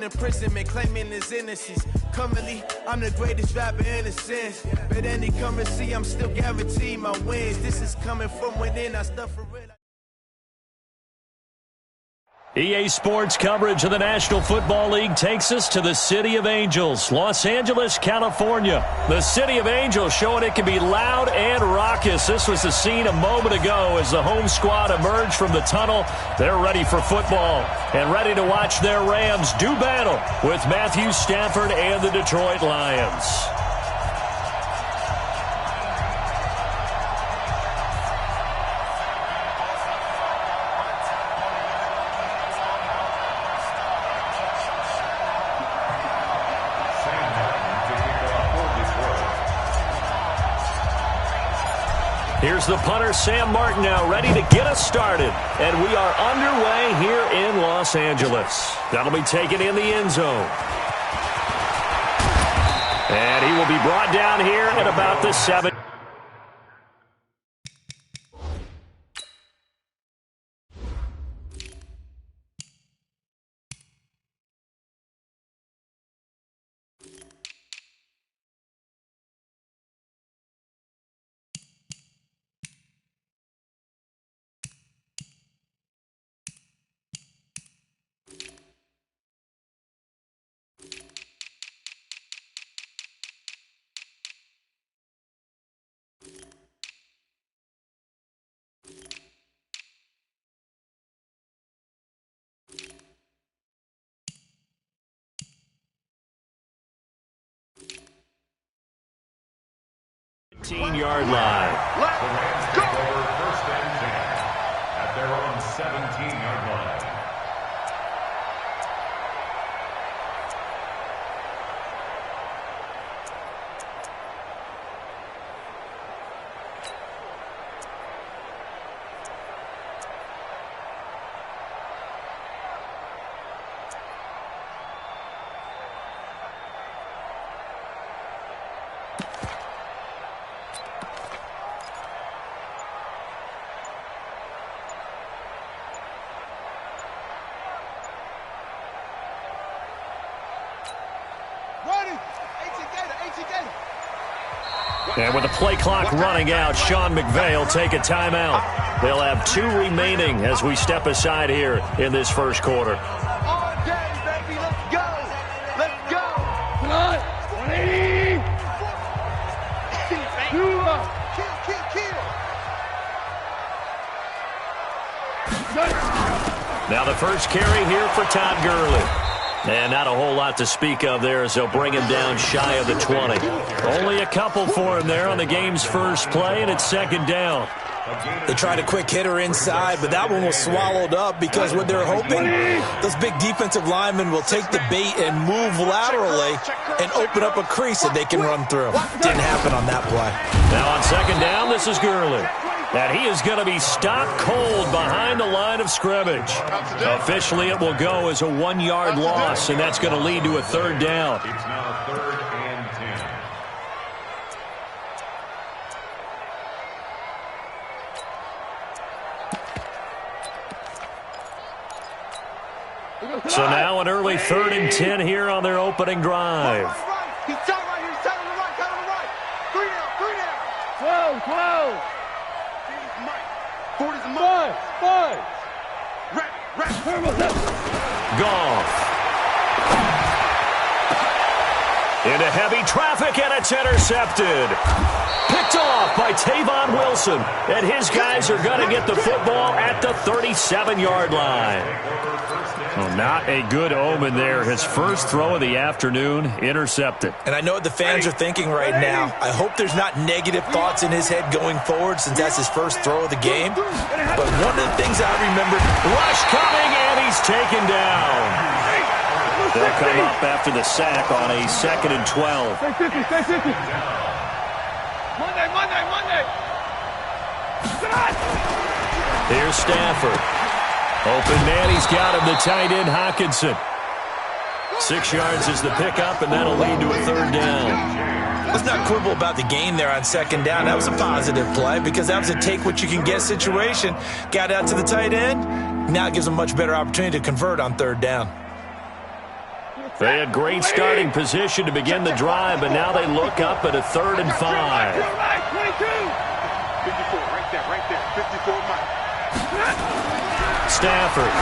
Imprisonment, claiming his innocence. Currently, I'm the greatest rapper in a sense. But any currency, I'm still guaranteed my wins. This is coming from within. I stuff for real. EA Sports coverage of the National Football League takes us to the City of Angels, Los Angeles, California. The City of Angels showing it can be loud and raucous. This was the scene a moment ago as the home squad emerged from the tunnel. They're ready for football and ready to watch their Rams do battle with Matthew Stafford and the Detroit Lions. Here's the punter, Sam Martin, now ready to get us started. And we are underway here in Los Angeles. That'll be taken in the end zone. And he will be brought down here at about the 7. Yard line. Let's go! First and 10 at their own 17-yard line. And with the play clock running out, Sean McVay will take a timeout. They'll have 2 remaining as we step aside here in this first quarter. All day, baby. Let's go. Let's go. Come on. 180. Now the first carry here for Todd Gurley. And not a whole lot to speak of there as they'll bring him down shy of the 20. Only a couple for him there on the game's first play, and it's second down. They tried a quick hitter inside, but that one was swallowed up because what they're hoping, those big defensive linemen will take the bait and move laterally and open up a crease that they can run through. Didn't happen on that play. Now on second down, this is Gurley. And he is going to be stopped cold behind the line of scrimmage. Officially, it will go as a 1-yard loss, and that's going to lead to a third down. It's now 3rd and 10. So now an early 3rd and 10 here on their opening drive. He's tight right here. He's tight on the right. Tight on the right. 3 down. 12. 40's a mile. 5. Goff. Into heavy traffic, and it's intercepted. Picked off by Tavon Wilson. And his guys are going to get the football at the 37-yard line. Well, not a good omen there. His first throw of the afternoon intercepted. And I know what the fans are thinking right now. I hope there's not negative thoughts in his head going forward since that's his first throw of the game. But one of the things I remember, rush coming, and he's taken down. They'll come up after the sack on a 2nd and 12. Stay 50, stay 50. Monday. Here's Stafford. Open man, he's got him, the tight end, Hockenson. 6 yards is the pickup, and that'll lead to a third down. Let's not quibble about the gain there on second down. That was a positive play because that was a take-what-you-can-get situation. Got out to the tight end. Now it gives them a much better opportunity to convert on third down. They had great starting position to begin the drive, but now they look up at a 3rd and 5. 54, right there, 54 Mike. Stafford.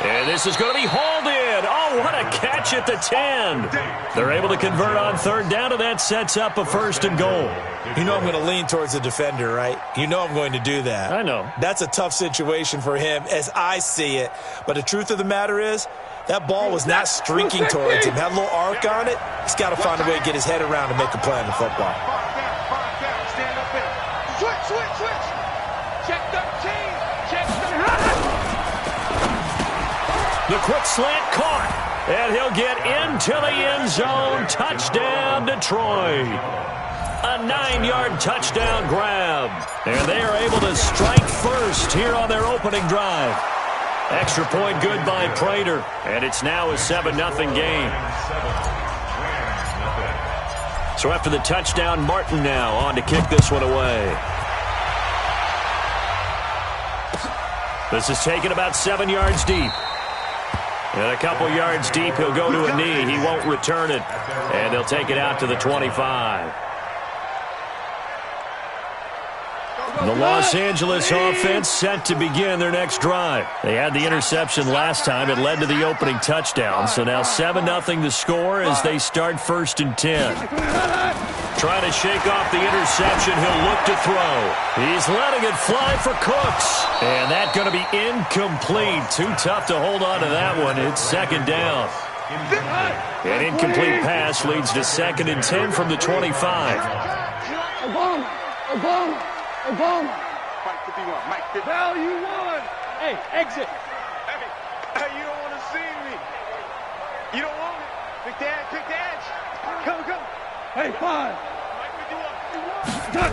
And this is going to be hauled in. Oh, what a catch at the 10. They're able to convert on 3rd down, and that sets up a 1st and goal. You know I'm going to lean towards the defender, right? You know I'm going to do that. I know. That's a tough situation for him as I see it. But the truth of the matter is, that ball was not streaking towards him. Had a little arc on it. He's got to find a way to get his head around and make a play on the football. Stand up there. Switch. Check 13. Check 13. The quick slant caught, and he'll get into the end zone. Touchdown, Detroit. A 9-yard touchdown grab. And they are able to strike first here on their opening drive. Extra point good by Prater, and it's now a 7-0 game. So after the touchdown, Martin now on to kick this one away. This is taken about 7 yards deep. And a couple yards deep, he'll go to a knee. He won't return it. And they'll take it out to the 25. The Los Angeles offense set to begin their next drive. They had the interception last time. It led to the opening touchdown. So now 7-0 the score as they start 1st and 10. Trying to shake off the interception. He'll look to throw. He's letting it fly for Cooks. And that's going to be incomplete. Too tough to hold on to that one. It's 2nd down. An incomplete pass leads to 2nd and 10 from the 25. Obama. Mike 51. Mike 51. Value 1. Hey, exit. Hey, you don't want to see me. You don't want me. Pick the edge. Come. Hey, 5. Mike 51.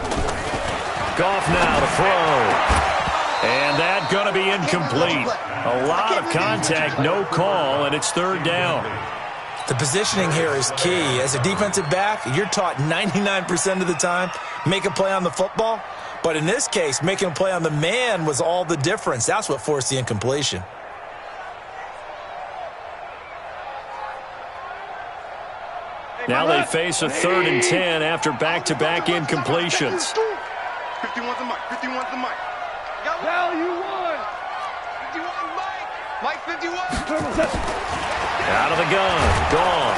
Goff now to throw. And that's going to be incomplete. A lot of contact, no call, and it's 3rd down. The positioning here is key. As a defensive back, you're taught 99% of the time, make a play on the football. But in this case, making a play on the man was all the difference. That's what forced the incompletion. Now they face a 3rd and 10 after back-to-back incompletions. 51's the mic. 51's the mic. Value 1. 51 Mike. Mike 51. Out of the gun. Gone.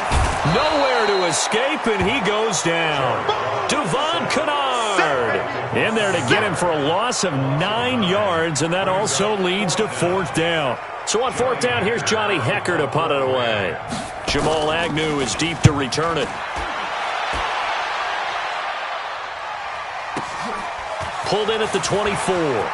Nowhere to escape, and he goes down. Devon Kennard in there to get him for a loss of 9 yards, and that also leads to 4th down. So on 4th down, here's Johnny Hecker to punt it away. Jamal Agnew is deep to return it. Pulled in at the 24.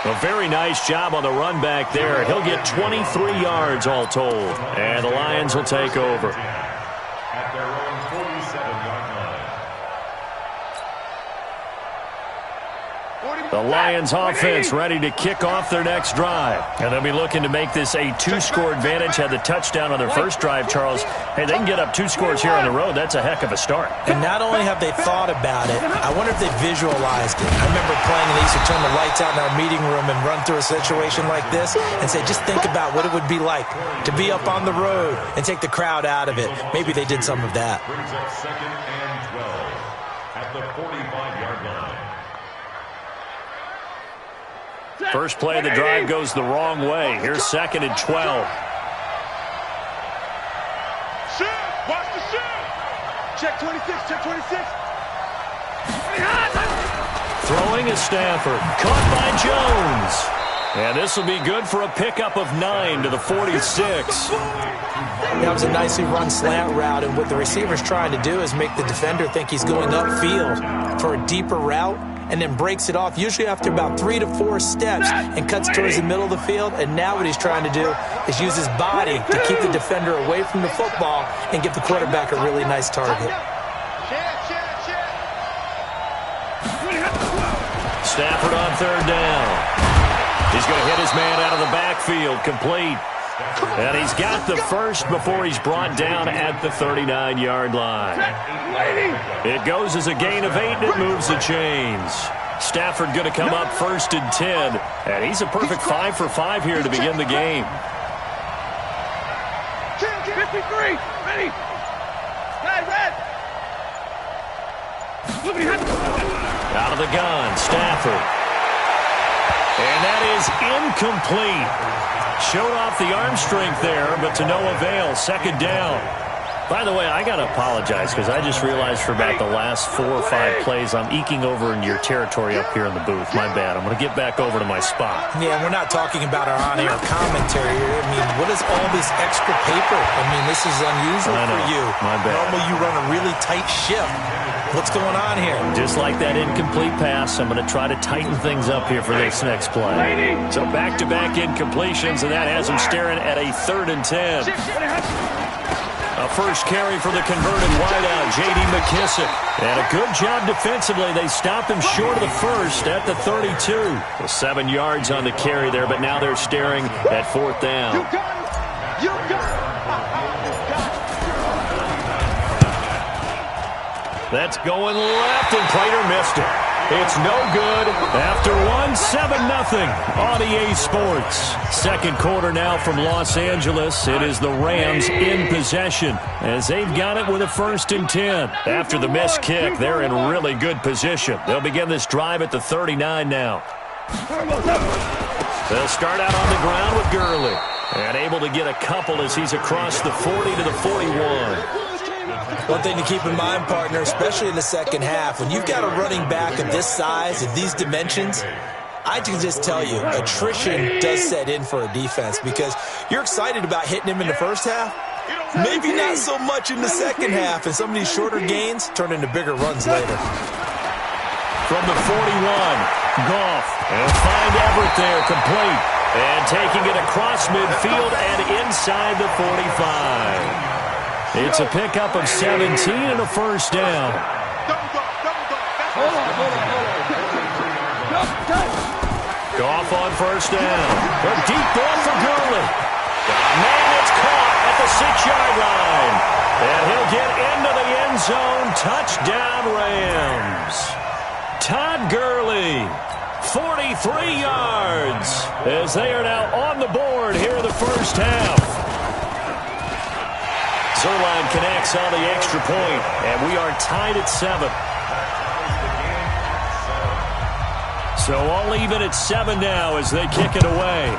A very nice job on the run back there. He'll get 23 yards all told. And the Lions will take over. At their own 47-yard line. The Lions offense ready to kick off their next drive. And they'll be looking to make this a 2-score advantage. Had the touchdown on their first drive, Charles. Hey, they can get up 2 scores here on the road. That's a heck of a start. And not only have they thought about it, I wonder if they visualized it. I remember playing and they used to turn the lights out in our meeting room and run through a situation like this and say, just think about what it would be like to be up on the road and take the crowd out of it. Maybe they did some of that. Brings up 2nd and 12 at the 45-yard line. First play of the drive goes the wrong way. Here's 2nd and 12. Watch the shoot. Check 26. Throwing is Stafford. Caught by Jones. And this will be good for a pickup of 9 to the 46. That was a nicely run slant route, and what the receiver's trying to do is make the defender think he's going upfield for a deeper route, and then breaks it off, usually after about 3 to 4 steps, and cuts towards the middle of the field. And now what he's trying to do is use his body to keep the defender away from the football and give the quarterback a really nice target. Stafford on 3rd down. He's going to hit his man out of the backfield, complete. And he's got the first before he's brought down at the 39-yard line. It goes as a gain of 8, and it moves the chains. Stafford going to come up 1st and 10. And he's a perfect 5 for 5 here to begin the game. 53, ready. Red. Out of the gun, Stafford. And that is incomplete. Showed off the arm strength there, but to no avail. 2nd down. By the way, I got to apologize because I just realized for about the last 4 or 5 plays, I'm eking over into your territory up here in the booth. My bad. I'm going to get back over to my spot. Yeah, we're not talking about our on-air commentary here. I mean, what is all this extra paper? I mean, this is unusual for you. My bad. Normally you run a really tight ship. What's going on here? Just like that incomplete pass, I'm going to try to tighten things up here for this next play. So back-to-back incompletions, and that has him staring at a 3rd and 10. A first carry for the converted wideout, J.D. McKissick. And a good job defensively. They stop him short of the first at the 32. Well, 7 yards on the carry there, but now they're staring at 4th down. You got it. You got it. That's going left, and Prater missed it. It's no good. After 7-0 on EA Sports. 2nd quarter now from Los Angeles. It is the Rams in possession as they've got it with a 1st and 10. After the missed kick, they're in really good position. They'll begin this drive at the 39 now. They'll start out on the ground with Gurley. And able to get a couple as he's across the 40 to the 41. One thing to keep in mind, partner, especially in the second half, when you've got a running back of this size and these dimensions, I can just tell you, attrition does set in for a defense because you're excited about hitting him in the first half. Maybe not so much in the second half, and some of these shorter gains turn into bigger runs later. From the 41, Goff, and find Everett there, complete. And taking it across midfield and inside the 45. It's a pickup of 17 and a first down. Hold on. Goff on first down. A deep ball for Gurley. Man, it's caught at the 6-yard line. And he'll get into the end zone. Touchdown, Rams. Todd Gurley, 43 yards, as they are now on the board here in the first half. Zerline connects on the extra point, and we are tied at 7. So all even at 7 now as they kick it away.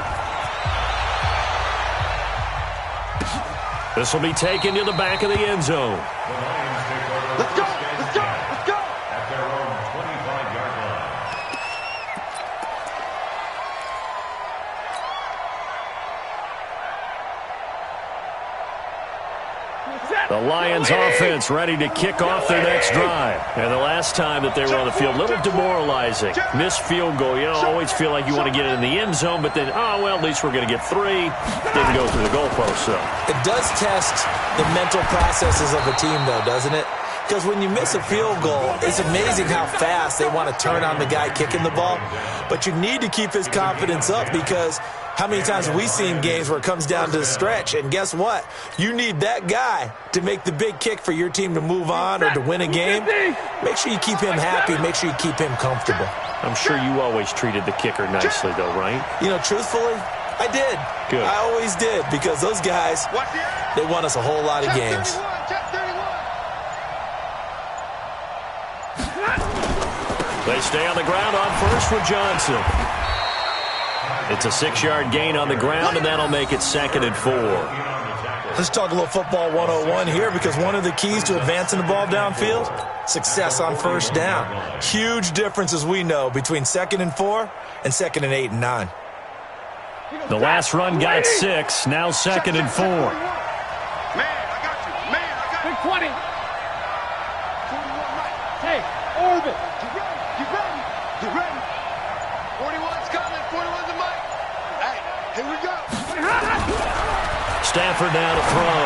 This will be taken to the back of the end zone. Let's go. At their own 25-yard line. The Lions offense ready to kick off their next drive. And the last time that they were on the field, a little demoralizing. Missed field goal. You always feel like you want to get it in the end zone, but then, at least we're going to get 3. Didn't go through the goalpost, so. It does test the mental processes of a team, though, doesn't it? Because when you miss a field goal, it's amazing how fast they want to turn on the guy kicking the ball. But you need to keep his confidence up because how many times have we seen games where it comes down to the stretch? And guess what? You need that guy to make the big kick for your team to move on or to win a game. Make sure you keep him happy. Make sure you keep him comfortable. I'm sure you always treated the kicker nicely, though, right? Truthfully, I did. Good. I always did because those guys, they won us a whole lot of games. They stay on the ground on first with Johnson. It's a 6-yard gain on the ground, and that'll make it 2nd and 4. Let's talk a little football 101 here because one of the keys to advancing the ball downfield, success on first down. Huge difference, as we know, between 2nd and 4 and 2nd and 8 and 9. The last run got 6, now 2nd and 4. Man, I got you. Big 20. 41 right. Hey, Orbit. You ready? 41's coming. 41's the mic. Hey, here we go. Stafford now to throw.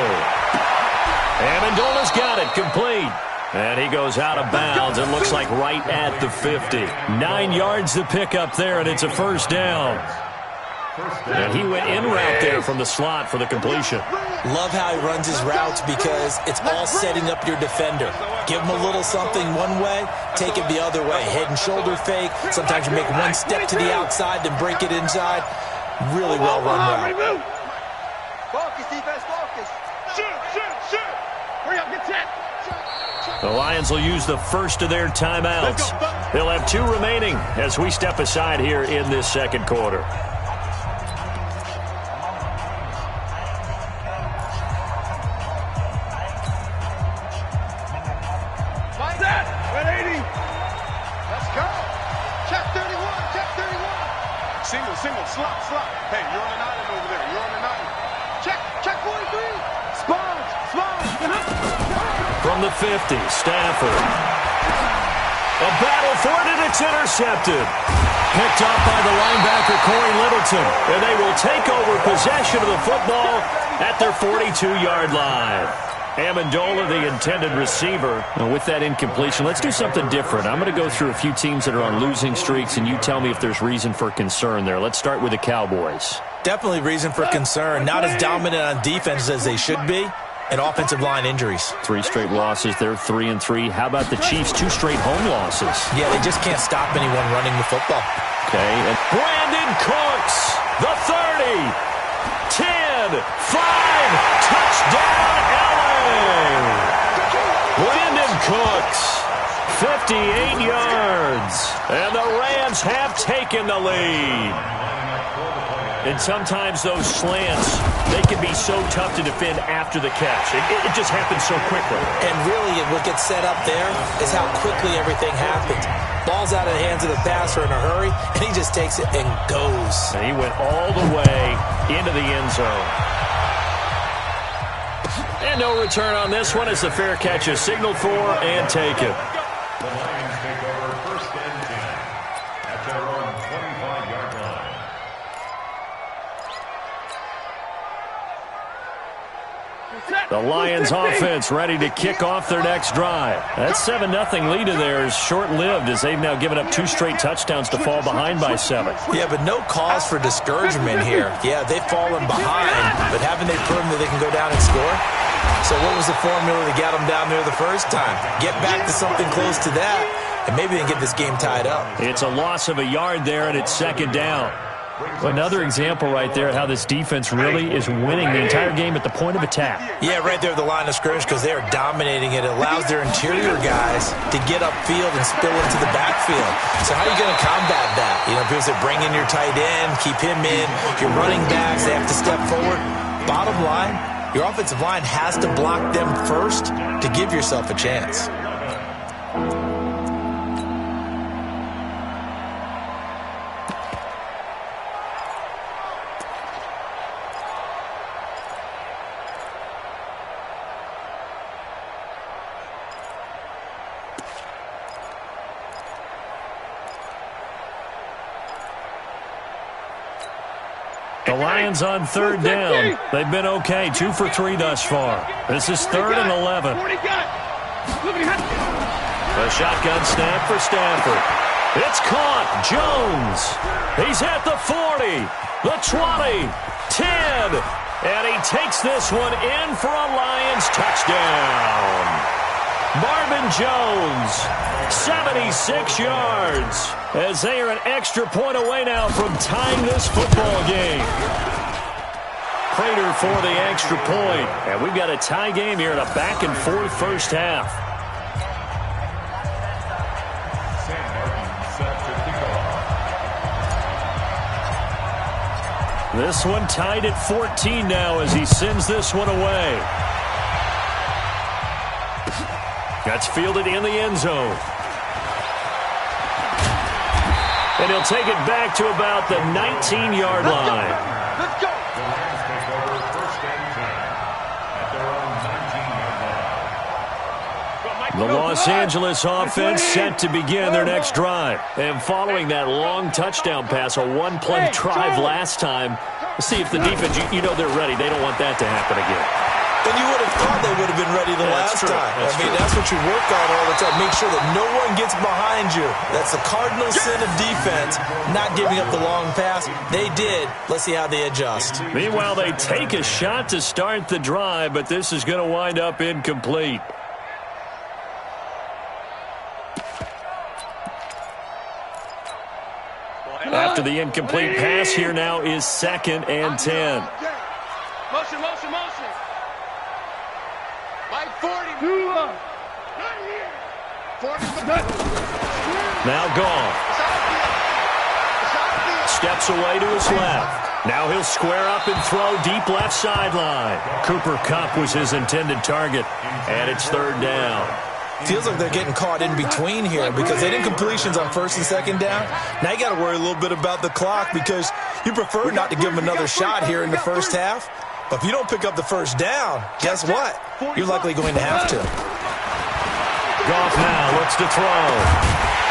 Amendola's got it, complete. And he goes out of bounds. It looks like right at the 50. 9 yards to pick up there, and it's a first down. And he went in route there from the slot for the completion. Love how he runs his routes because it's all setting up your defender. Give him a little something one way, take it the other way. Head and shoulder fake. Sometimes you make one step to the outside, then break it inside. Really well run route. Focus, defense, focus. Shoot. Hurry up, get set. The Lions will use the first of their timeouts. They'll have 2 remaining as we step aside here in this second quarter. Like that. 180. Let's go. Check 31. Single, slot. Hey, you're on an island over there. You're on an island. Check 43. Small. From the 50, Stafford. A battle for it, and it's intercepted. Picked up by the linebacker, Corey Littleton. And they will take over possession of the football at their 42-yard line. Amendola, the intended receiver. And with that incompletion, let's do something different. I'm going to go through a few teams that are on losing streaks, and you tell me if there's reason for concern there. Let's start with the Cowboys. Definitely reason for concern. Not as dominant on defense as they should be. And offensive line injuries. 3 straight losses. They're 3-3. How about the Chiefs? 2 straight home losses. Yeah, they just can't stop anyone running the football. Okay, and Brandon Cooks, the 30, 10, 5, touchdown LA. Brandon Cooks, 58 yards. And the Rams have taken the lead. And sometimes those slants, they can be so tough to defend after the catch. It just happens so quickly. And really, what gets set up there is how quickly everything happens. Ball's out of the hands of the passer in a hurry, and he just takes it and goes. And he went all the way into the end zone. And no return on this one as the fair catch is signaled for and taken. The Lions take over 1st and 10 at their own 25-yard line. The Lions offense ready to kick off their next drive. That 7-0 lead of theirs short-lived as they've now given up 2 straight touchdowns to fall behind by 7. Yeah, but no cause for discouragement here. Yeah, they've fallen behind, but haven't they proven that they can go down and score? So what was the formula to get them down there the first time? Get back to something close to that, and maybe they can get this game tied up. It's a loss of a yard there, and it's 2nd down. Another example right there how this defense really is winning the entire game at the point of attack. Yeah, right there at the line of scrimmage because they are dominating it. It allows their interior guys to get upfield and spill into the backfield. So how are you going to combat that? You know, because they bring in your tight end, keep him in. Your running backs, they have to step forward. Bottom line, your offensive line has to block them first to give yourself a chance. The Lions on 3rd down. They've been okay, 2 for 3 thus far. This is 3rd and 11. A shotgun snap for Stafford. It's caught. Jones. He's at the 40, the 20, 10. And he takes this one in for a Lions touchdown. Marvin Jones, 76 yards, as they are an extra point away now from tying this football game. Prater for the extra point. And we've got a tie game here in a back-and-forth first half. This one tied at 14 now as he sends this one away. That's fielded in the end zone. And he'll take it back to about the 19-yard line. Let's go. The Lions take over 1st and 10 at their own 19-yard line. The Los Angeles offense set to begin their next drive. And following that long touchdown pass, a one-play drive last time, let's see if the defense, you know they're ready. They don't want that to happen again. And you would have thought they would have been ready the last time. That's what you work on all the time. Make sure that no one gets behind you. That's the cardinal sin of defense, not giving up the long pass. They did. Let's see how they adjust. Meanwhile, they take a shot to start the drive, but this is going to wind up incomplete. After the incomplete pass, here now is 2nd and 10. Motion. Mike 40. Now Goff. Steps away to his left. Now he'll square up and throw deep left sideline. Cooper Kupp was his intended target, and it's 3rd down. Feels like they're getting caught in between here because they did completions on 1st and 2nd down. Now you got to worry a little bit about the clock because you prefer not to give them another shot here in the first half. But if you don't pick up the 1st down, guess what? You're likely going to have to. Goff now looks to throw.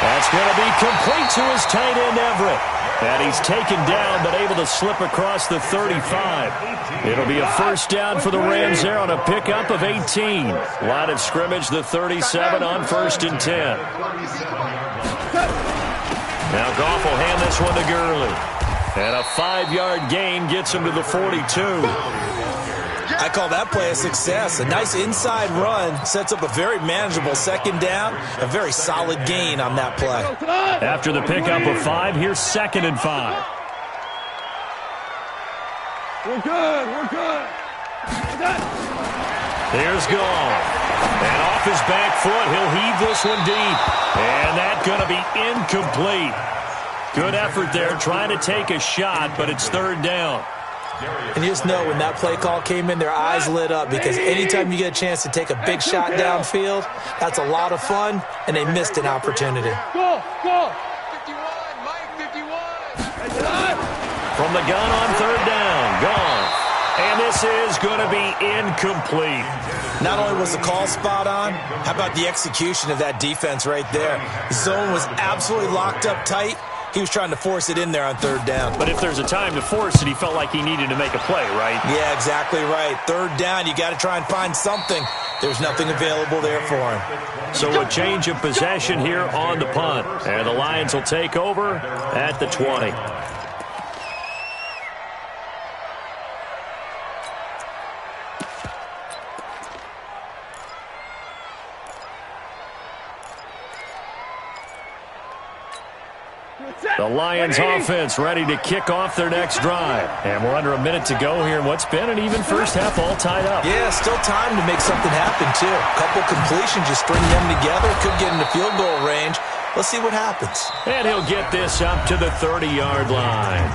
That's going to be complete to his tight end Everett. And he's taken down but able to slip across the 35. It'll be a 1st down for the Rams there on a pickup of 18. Line of scrimmage, the 37 on 1st and 10. Now Goff will hand this one to Gurley. And a 5-yard gain gets him to the 42. I call that play a success. A nice inside run sets up a very manageable 2nd down. A very solid gain on that play. After the pickup of 5, here's 2nd and 5. We're good. Here's Goff. And off his back foot, he'll heave this one deep. And that's going to be incomplete. Good effort there, trying to take a shot, but it's 3rd down. And you just know when that play call came in, their eyes lit up because anytime you get a chance to take a big shot downfield, that's a lot of fun, and they missed an opportunity. Go. 51, Mike, 51. From the gun on 3rd down, Goff. And this is going to be incomplete. Not only was the call spot on, how about the execution of that defense right there? The zone was absolutely locked up tight. He was trying to force it in there on 3rd down. But if there's a time to force it, he felt like he needed to make a play, right? Yeah, exactly right. 3rd down, you got to try and find something. There's nothing available there for him. So a change of possession here on the punt. And the Lions will take over at the 20. The Lions offense ready to kick off their next drive. And we're under a minute to go here in what's been an even first half all tied up. Yeah, still time to make something happen, too. A couple completions, just string them together. Could get into field goal range. Let's see what happens. And he'll get this up to the 30-yard line.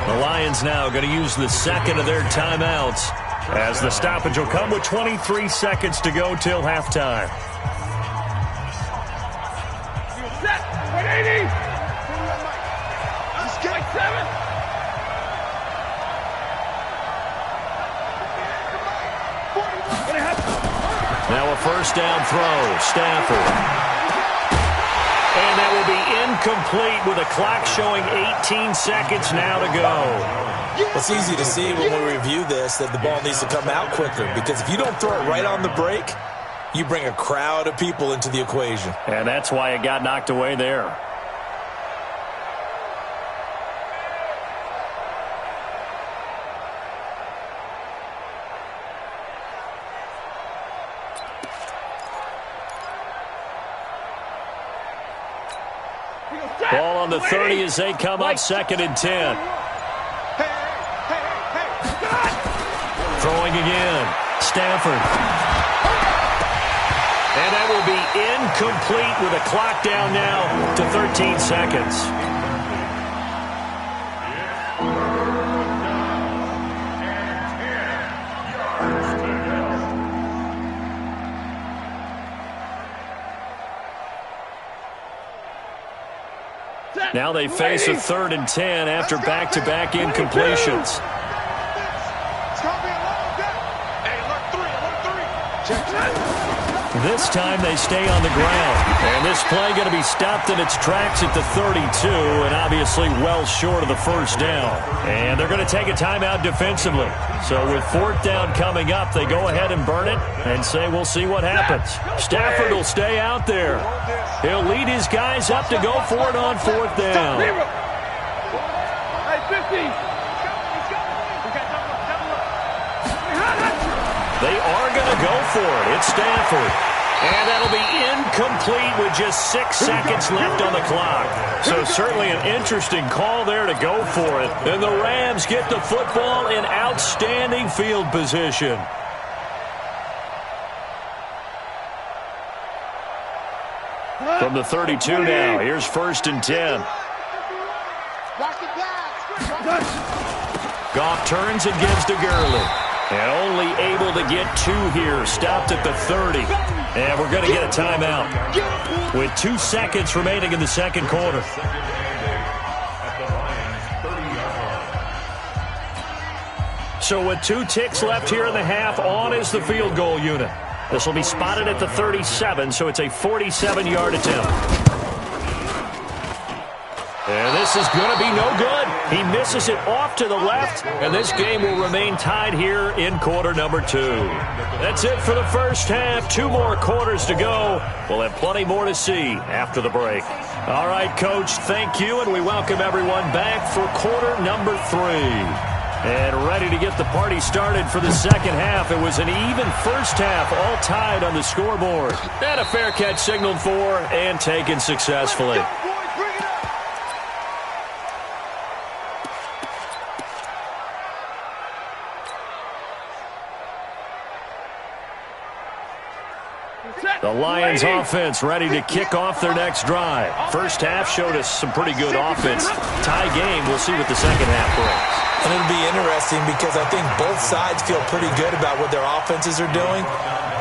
The Lions now going to use the 2nd of their timeouts as the stoppage will come with 23 seconds to go till halftime. Set. 180. Now a 1st down throw, Stafford. And that will be incomplete with a clock showing 18 seconds now to go. It's easy to see when we review this that the ball needs to come out quicker because if you don't throw it right on the break, you bring a crowd of people into the equation. And that's why it got knocked away there. Ball on the 30 as they come up 2nd and 10. Throwing again. Stafford. And that will be incomplete with a clock down now to 13 seconds. Now they face a 3rd and 10 after back-to-back incompletions. It's going to be a long day. Hey, alert 3. Check. This time they stay on the ground. And this play going to be stopped in its tracks at the 32, and obviously well short of the first down. And they're going to take a timeout defensively. So with 4th down coming up, they go ahead and burn it and say we'll see what happens. Stafford will stay out there. He'll lead his guys up to go for it on 4th down. They are going to go for it. It's Stafford. And that'll be incomplete with just 6 seconds left on the clock. So certainly an interesting call there to go for it. And the Rams get the football in outstanding field position. From the 32 now, here's 1st and 10. Goff turns and gives to Gurley. And only able to get 2 here. Stopped at the 30. And we're going to get a timeout with 2 seconds remaining in the second quarter. So with 2 ticks left here in the half, on is the field goal unit. This will be spotted at the 37, so it's a 47-yard attempt. And this is going to be no good. He misses it off to the left, and this game will remain tied here in quarter number 2. That's it for the first half. 2 more quarters to go. We'll have plenty more to see after the break. All right, Coach, thank you, and we welcome everyone back for quarter number 3. And ready to get the party started for the second half. It was an even first half, all tied on the scoreboard. And a fair catch signaled for and taken successfully. The Lions offense ready to kick off their next drive. First half showed us some pretty good offense. Tie game, we'll see what the second half brings. And it'll be interesting because I think both sides feel pretty good about what their offenses are doing.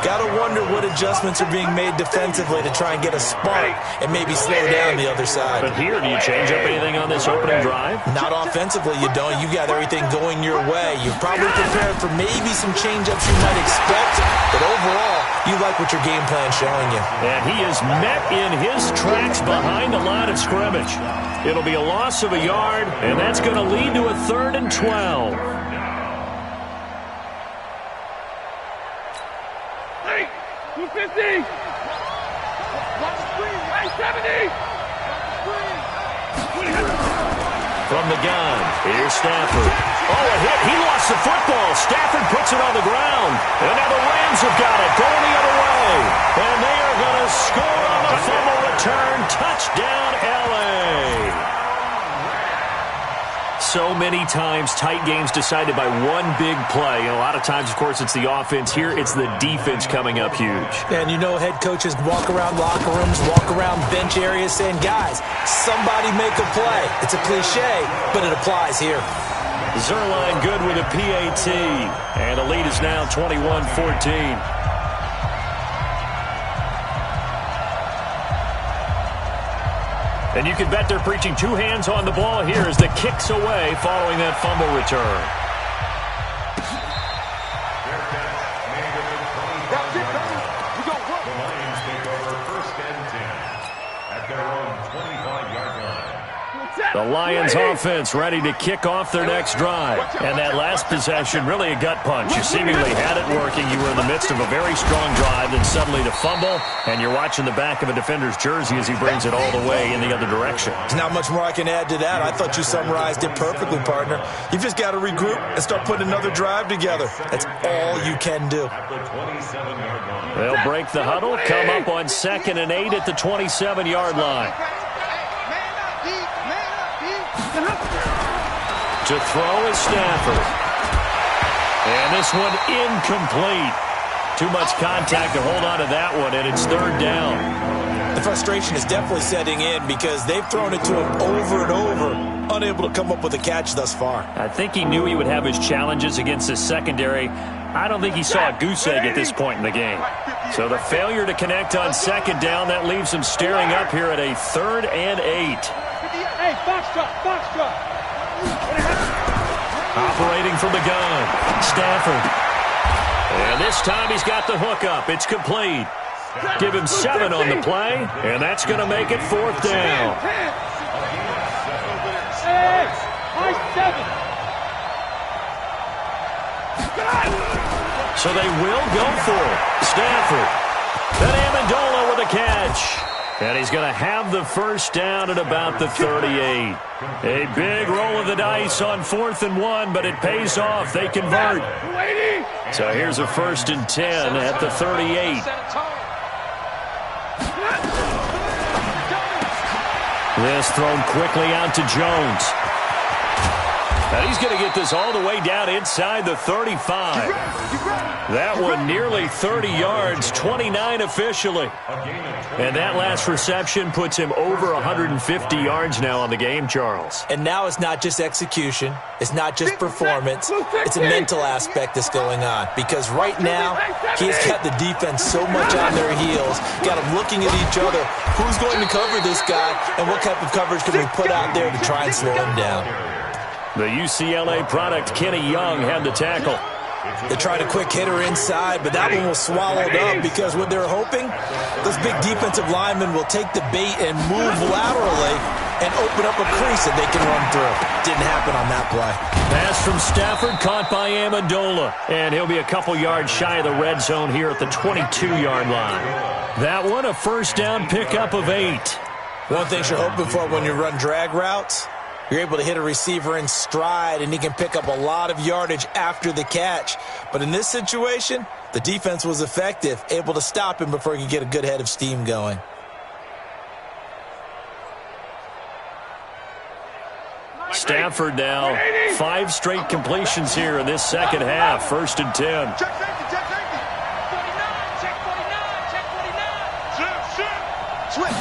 Got to wonder what adjustments are being made defensively to try and get a spark and maybe slow down the other side. But here, do you change up anything on this opening drive? Not offensively, you don't. You got everything going your way. You're probably prepared for maybe some change-ups you might expect, but overall, you like what your game plan's showing you. And he is met in his tracks behind the line of scrimmage. It'll be a loss of a yard, and that's going to lead to a 3rd and 12. From the gun, here's Stafford. Oh, a hit. He lost the football. Stafford puts it on the ground. And now the Rams have got it, going the other way. And they are going to score on the fumble return. Touchdown, L.A. So many times, tight games decided by one big play. And a lot of times, of course, it's the offense. Here, it's the defense coming up huge. And you know head coaches walk around locker rooms, walk around bench areas saying, guys, somebody make a play. It's a cliche, but it applies here. Zerline good with a PAT. And the lead is now 21-14. And you can bet they're preaching 2 hands on the ball here as the kick's away following that fumble return. The Lions take over 1st and 10 at their own 25-yard line. The Lions offense ready to kick off their next drive. And that last possession, really a gut punch. You seemingly had it working. You were in the midst of a very strong drive, then suddenly the fumble, and you're watching the back of a defender's jersey as he brings it all the way in the other direction. There's not much more I can add to that. I thought you summarized it perfectly, partner. You've just got to regroup and start putting another drive together. That's all you can do. At the 27-yard line. They'll break the huddle, come up on 2nd and 8 at the 27-yard line. To throw is Stafford. And this one incomplete. Too much contact to hold on to that one, and it's 3rd down. The frustration is definitely setting in because they've thrown it to him over and over, unable to come up with a catch thus far. I think he knew he would have his challenges against his secondary. I don't think he saw a goose egg at this point in the game. So the failure to connect on 2nd down, that leaves him staring up here at a 3rd and 8. Hey, box drop. Operating from the gun, Stafford. And this time he's got the hook up. It's complete. Give him 7 on the play, and that's going to make it 4th down. Hey, 7. So they will go for it. Stafford. Then Amendola with a catch. And he's going to have the first down at about the 38. A big roll of the dice on 4th and 1, but it pays off. They convert. So here's a 1st and 10 at the 38. This thrown quickly out to Jones. And he's going to get this all the way down inside the 35. That one nearly 30 yards, 29 officially. And that last reception puts him over 150 yards now on the game, Charles. And now it's not just execution. It's not just performance. It's a mental aspect that's going on. Because right now, he's got the defense so much on their heels, got them looking at each other. Who's going to cover this guy, and what type of coverage can we put out there to try and slow him down? The UCLA product, Kenny Young, had the tackle. They tried a quick hitter inside, but that one was swallowed up because what they're hoping, those big defensive linemen will take the bait and move laterally and open up a crease that they can run through. Didn't happen on that play. Pass from Stafford, caught by Amendola. And he'll be a couple yards shy of the red zone here at the 22-yard line. That one, a first down pickup of 8. One thing you're hoping for when you run drag routes, you're able to hit a receiver in stride, and he can pick up a lot of yardage after the catch. But in this situation, the defense was effective, able to stop him before he could get a good head of steam going. Stafford now, 5 straight completions here in this second half. 1st and 10. Check safety, check safety. 49, check 49, check 49. Switch.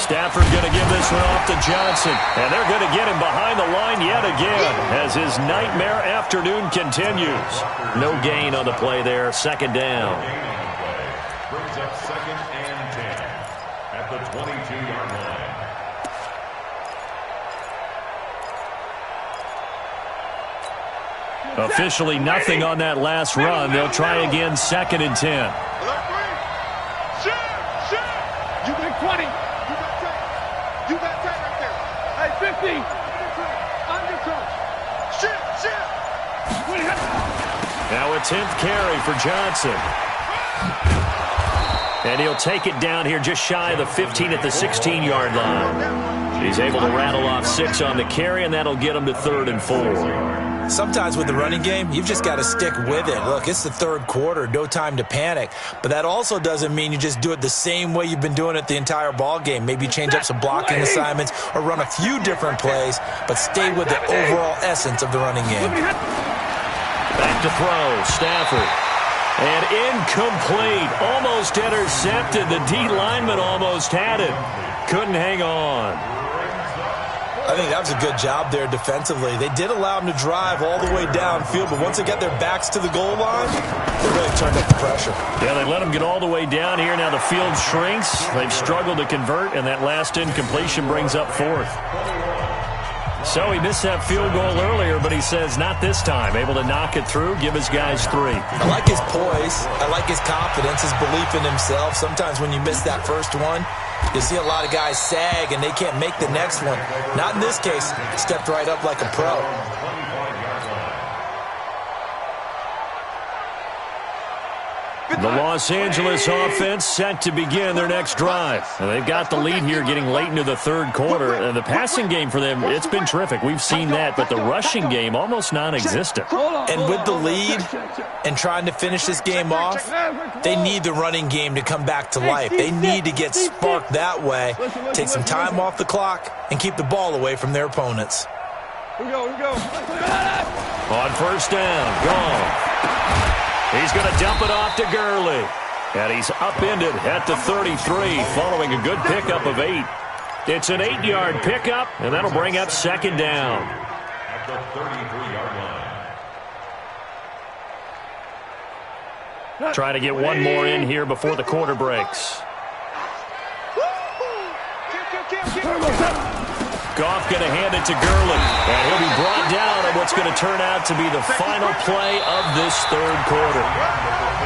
Stafford going to give this one off to Johnson. And they're going to get him behind the line yet again as his nightmare afternoon continues. No gain on the play there. 2nd down. Brings up 2nd and 10 at the 22-yard line. Officially nothing on that last run. They'll try again 2nd and 10. You got 20. You got 10 right there. Hey, 50. Undercut. Shit. Now a 10th carry for Johnson. And he'll take it down here just shy of the 15 at the 16-yard line. He's able to rattle off 6 on the carry, and that'll get him to 3rd and 4. Sometimes with the running game, you've just got to stick with it. Look, it's the 3rd quarter, no time to panic. But that also doesn't mean you just do it the same way you've been doing it the entire ball game. Maybe change up some blocking assignments or run a few different plays, but stay with the overall essence of the running game. Back to throw, Stafford. And incomplete, almost intercepted. The D lineman almost had it. Couldn't hang on. I think that was a good job there defensively. They did allow them to drive all the way downfield, but once they got their backs to the goal line, they really turned up the pressure. Yeah, they let them get all the way down here. Now the field shrinks. They've struggled to convert, and that last incompletion brings up 4th. So he missed that field goal earlier, but he says not this time. Able to knock it through, give his guys 3. I like his poise. I like his confidence, his belief in himself. Sometimes when you miss that first one, you see a lot of guys sag and they can't make the next one. Not in this case. Stepped right up like a pro. The Los Angeles offense set to begin their next drive. And they've got the lead here getting late into the 3rd quarter. And the passing game for them, it's been terrific. We've seen that, but the rushing game almost non-existent. And with the lead and trying to finish this game off, they need the running game to come back to life. They need to get sparked that way, take some time off the clock, and keep the ball away from their opponents. Here we go. On 1st down, gone. He's going to dump it off to Gurley. And he's upended at the 33 following a good pickup of 8. It's an 8-yard pickup, and that'll bring up 2nd down. At the 33-yard line. Try to get one more in here before the quarter breaks. Goff going to hand it to Gurley. And he'll be brought down on what's going to turn out to be the final play of this third quarter.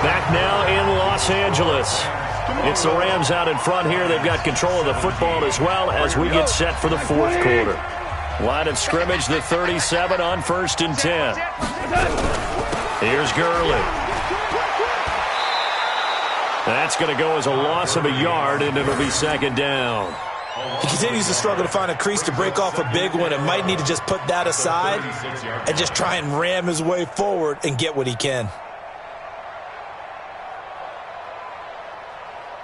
Back now in Los Angeles. It's the Rams out in front here. They've got control of the football as well as we get set for the fourth quarter. Line of scrimmage, the 37 on 1st and 10. Here's Gurley. That's going to go as a loss of a yard, and it'll be second down. He continues to struggle to find a crease to break off a big one and might need to just put that aside and just try and ram his way forward and get what he can.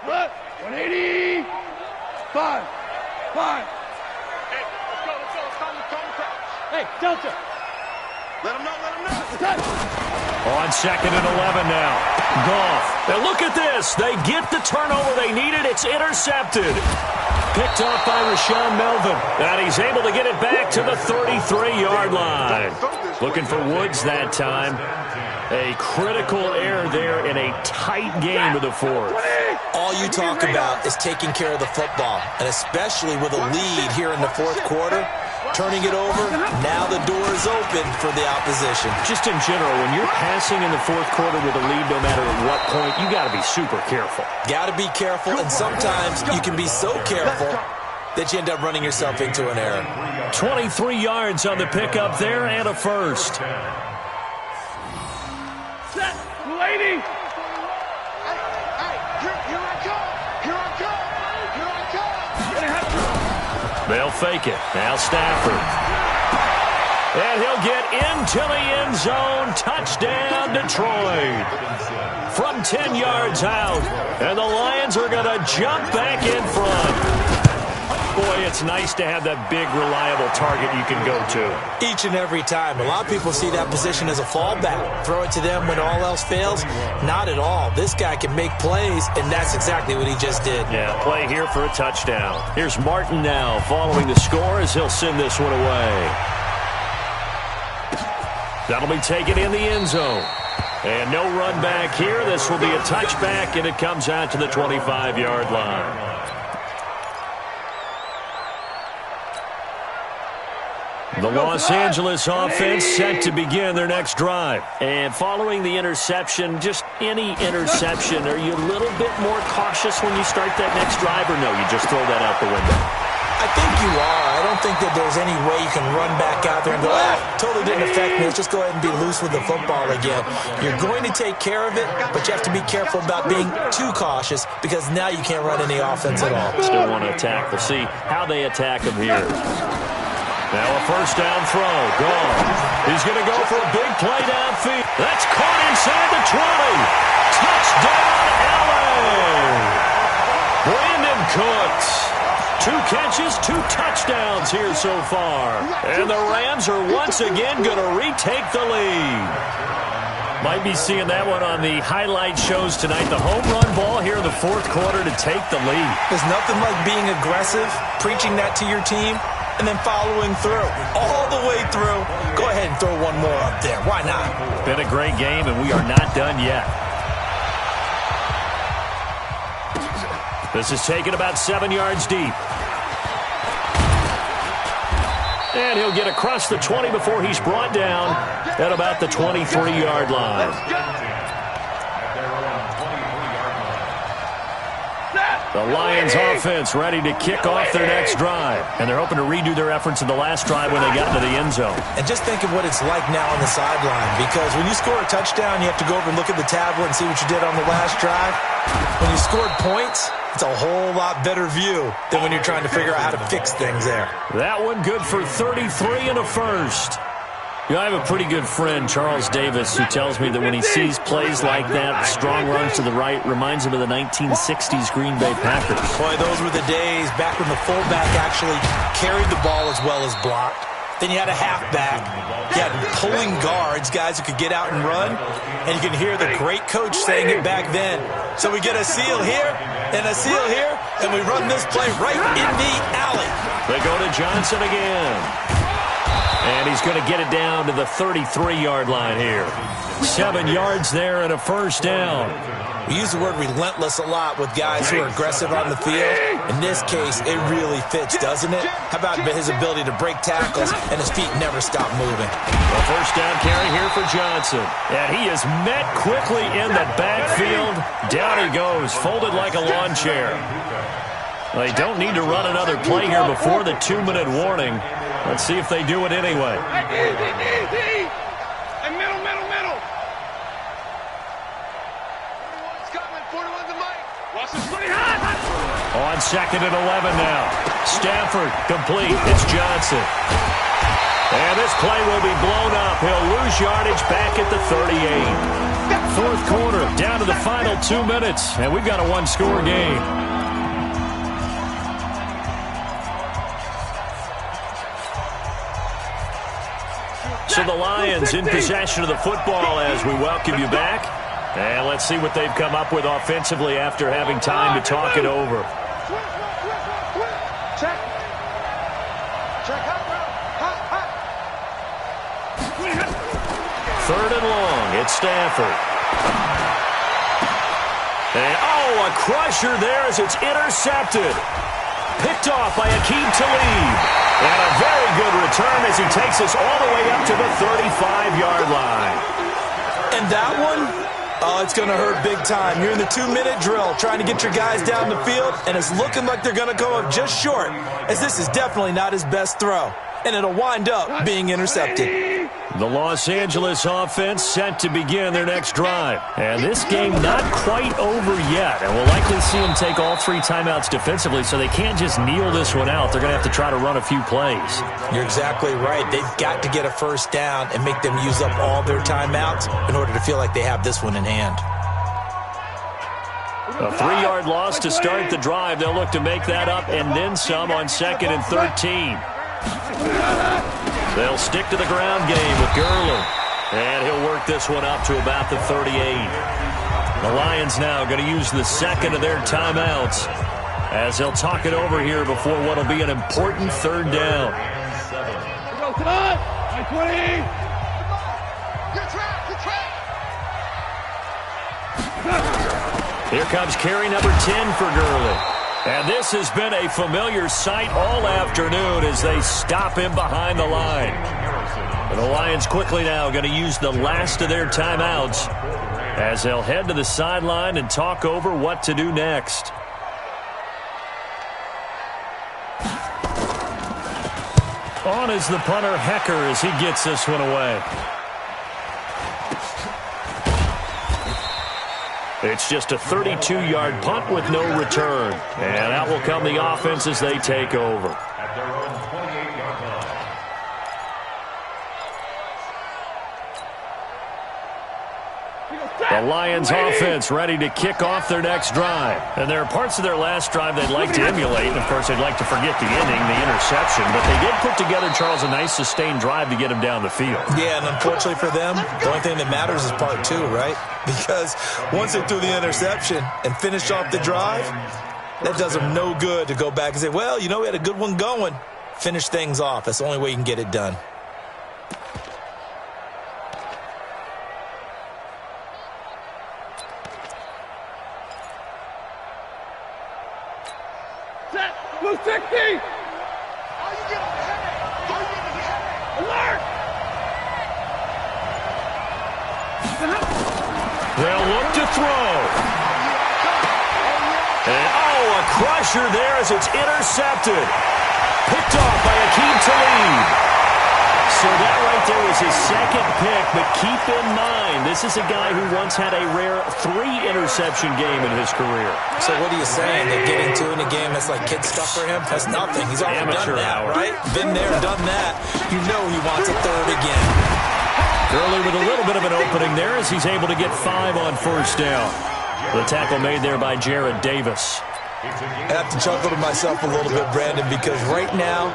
180. 5. Hey, Delta. Let him know. On 2nd and 11 now. Goff. Now look at this. They get the turnover they needed. It's intercepted. Picked off by Rashawn Melvin. And he's able to get it back to the 33-yard line. Looking for Woods that time. A critical error there in a tight game of the fourth. All you talk about is taking care of the football, and especially with a lead here in the fourth quarter, turning it over, now the door is open for the opposition. Just in general, when you're passing in the fourth quarter with a lead, no matter at what point, you got to be super careful. Got to be careful, and sometimes you can be so careful that you end up running yourself into an error. 23 yards on the pickup there and a first. Set, lady. They'll fake it. Now Stafford. And he'll get into the end zone. Touchdown, Detroit. From 10 yards out. And the Lions are going to jump back in front. Boy, it's nice to have that big, reliable target you can go to. Each and every time. A lot of people see that position as a fallback. Throw it to them when all else fails. Not at all. This guy can make plays, and that's exactly what he just did. Yeah, play here for a touchdown. Here's Martin now following the score as he'll send this one away. That'll be taken in the end zone. And no run back here. This will be a touchback, and it comes out to the 25-yard line. The Los Angeles offense set to begin their next drive. And following the interception, just any interception, are you a little bit more cautious when you start that next drive, or no, you just throw that out the window? I think you are. I don't think that there's any way you can run back out there and go, totally didn't affect me. Let's just go ahead and be loose with the football again. You're going to take care of it, but you have to be careful about being too cautious because now you can't run any offense at all. Still want to attack. We'll see how they attack them here. Now a first down throw. Goff. He's going to go for a big play downfield. That's caught inside the 20. Touchdown, LA. Brandon Cooks. 2 catches, 2 touchdowns here so far. And the Rams are once again going to retake the lead. Might be seeing that one on the highlight shows tonight. The home run ball here in the fourth quarter to take the lead. There's nothing like being aggressive, preaching that to your team, and then following through. All the way through. Go ahead and throw one more up there. Why not? Been a great game, and we are not done yet. This is taken about 7 yards deep. And he'll get across the 20 before he's brought down at about the 23-yard line. The Lions offense ready to kick off their next drive. And they're hoping to redo their efforts in the last drive when they got into the end zone. And just think of what it's like now on the sideline. Because when you score a touchdown, you have to go over and look at the tablet and see what you did on the last drive. When you scored points, it's a whole lot better view than when you're trying to figure out how to fix things there. That one good for 33 and a first. You know, I have a pretty good friend, Charles Davis, who tells me that when he sees plays like that, strong runs to the right, reminds him of the 1960s Green Bay Packers. Boy, those were the days back when the fullback actually carried the ball as well as blocked. Then you had a halfback. You had pulling guards, guys who could get out and run. And you can hear the great coach saying it back then. So we get a seal here and a seal here, and we run this play right in the alley. They go to Johnson again. And he's going to get it down to the 33-yard line here. 7 yards there and a first down. We use the word relentless a lot with guys who are aggressive on the field. In this case, it really fits, doesn't it? How about his ability to break tackles and his feet never stop moving? A first down carry here for Johnson. And he is met quickly in the backfield. Down he goes, folded like a lawn chair. They don't need to run another play here before the 2-minute warning. Let's see if they do it anyway. Easy. And middle. On 2nd and 11 now. Stafford complete. It's Johnson. And this play will be blown up. He'll lose yardage back at the 38. Fourth quarter, down to the final 2 minutes. And we've got a one-score game. So the Lions in possession of the football as we welcome you back. And let's see what they've come up with offensively after having time to talk it over. Check. Third and long. It's Stafford. And, a crusher there as it's intercepted. Picked off by Akeem Talib. And a very good return as he takes us all the way up to the 35-yard line. And that one, it's going to hurt big time. You're in the 2-minute drill trying to get your guys down the field, and it's looking like they're going to come up just short, as this is definitely not his best throw. And it'll wind up being intercepted. The Los Angeles offense set to begin their next drive. And this game not quite over yet. And we'll likely see them take all 3 timeouts defensively, so they can't just kneel this one out. They're going to have to try to run a few plays. You're exactly right. They've got to get a first down and make them use up all their timeouts in order to feel like they have this one in hand. A 3-yard loss to start the drive. They'll look to make that up and then some on 2nd and 13. They'll stick to the ground game with Gurley. And he'll work this one up to about the 38. The Lions now going to use the second of their timeouts as they'll talk it over here before what will be an important 3rd down. Here comes carry number 10 for Gurley. And this has been a familiar sight all afternoon as they stop him behind the line. And the Lions quickly now going to use the last of their timeouts as they'll head to the sideline and talk over what to do next. On is the punter, Hecker, as he gets this one away. It's just a 32-yard punt with no return. And out will come the offense as they take over. At their own 28-yard line. The Lions offense ready to kick off their next drive. And there are parts of their last drive they'd like to emulate. And, of course, they'd like to forget the ending, the interception. But they did put together, Charles, a nice sustained drive to get him down the field. Yeah, and unfortunately for them, the only thing that matters is part 2, right? Because once they threw the interception and finished off the drive, that does them no good to go back and say, well, you know, we had a good one going. Finish things off. That's the only way you can get it done. Blue 60! Alert! They'll look to throw. And, a crusher there as it's intercepted. Picked off by Akeem Talib. So that right there was his second pick, but keep in mind, this is a guy who once had a rare 3-interception game in his career. So what are you saying? That getting 2 in a game, that's like kid stuff for him? That's nothing. He's already Amateur done that, hour. right? Been there, done that. You know he wants a 3rd again. Gurley with a little bit of an opening there as he's able to get 5 on first down. The tackle made there by Jared Davis. I have to chuckle to myself a little bit, Brandon, because right now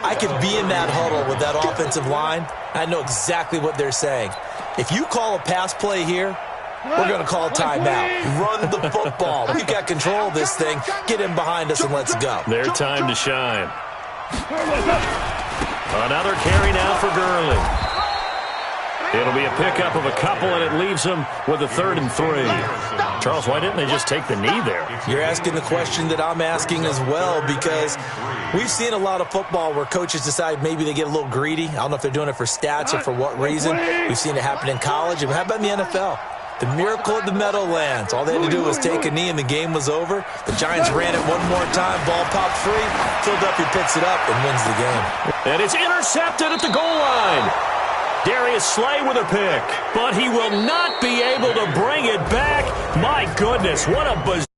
I could be in that huddle with that offensive line. I know exactly what they're saying. If you call a pass play here, we're going to call a timeout. Run the football. We've got control of this thing. Get in behind us and let's go. Their time to shine. Another carry now for Gurley. It'll It'll be a pickup of a couple, and it leaves them with a 3rd and 3. Charles, why didn't they just take the knee there? You're asking the question that I'm asking as well, because we've seen a lot of football where coaches decide maybe they get a little greedy. I don't know if they're doing it for stats or for what reason. We've seen it happen in college. And how about in the NFL? The miracle of the Meadowlands. All they had to do was take a knee and the game was over. The Giants ran it one more time. Ball popped free. Philadelphia picks it up and wins the game. And it's intercepted at the goal line. Darius Slay with a pick. But he will not be able to bring it back. My goodness, what a bizarre.